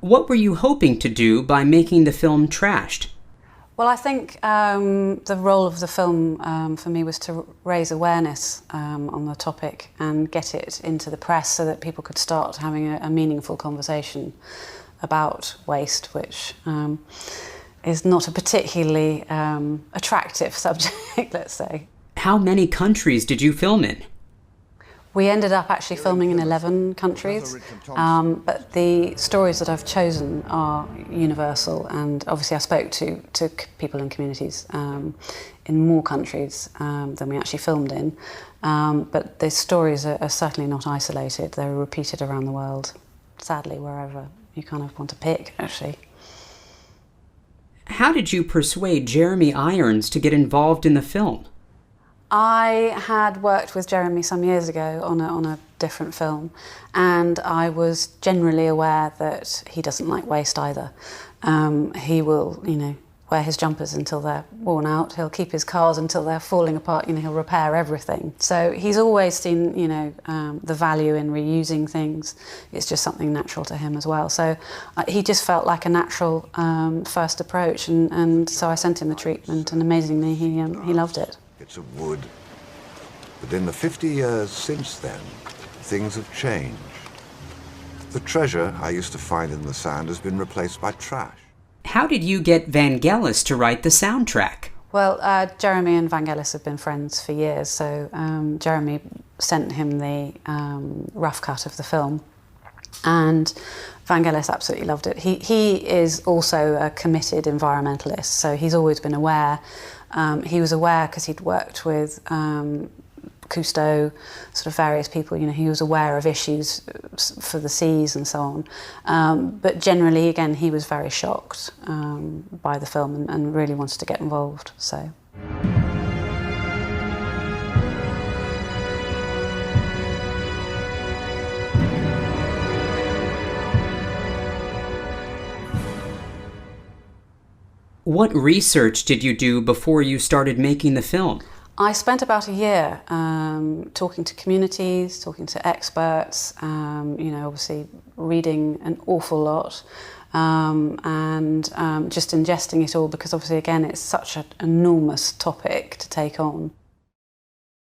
What were you hoping to do by making the film Trashed? Well, I think the role of the film for me was to raise awareness on the topic and get it into the press so that people could start having a meaningful conversation about waste, which is not a particularly attractive subject, let's say. How many countries did you film in? We ended up actually filming in 11 countries, but the stories that I've chosen are universal, and obviously I spoke to people in communities in more countries than we actually filmed in, but the stories are certainly not isolated. They're repeated around the world, sadly, wherever you kind of want to pick, actually. How did you persuade Jeremy Irons to get involved in the film? I had worked with Jeremy some years ago on a different film, and I was generally aware that he doesn't like waste either. He will, wear his jumpers until they're worn out. He'll keep his cars until they're falling apart. He'll repair everything. So he's always seen, the value in reusing things. It's just something natural to him as well. So he just felt like a natural first approach, and so I sent him the treatment, and amazingly he loved it. It's of wood. But in the 50 years since then, things have changed. The treasure I used to find in the sand has been replaced by trash. How did you get Vangelis to write the soundtrack? Well, Jeremy and Vangelis have been friends for years, so Jeremy sent him the rough cut of the film, and Vangelis absolutely loved it. He is also a committed environmentalist, so he's always been aware. He was aware because he'd worked with Cousteau, sort of various people, he was aware of issues for the seas and so on. But generally, again, he was very shocked by the film and really wanted to get involved, so. What research did you do before you started making the film? I spent about a year talking to communities, talking to experts, obviously reading an awful lot, and just ingesting it all, because obviously, again, it's such an enormous topic to take on.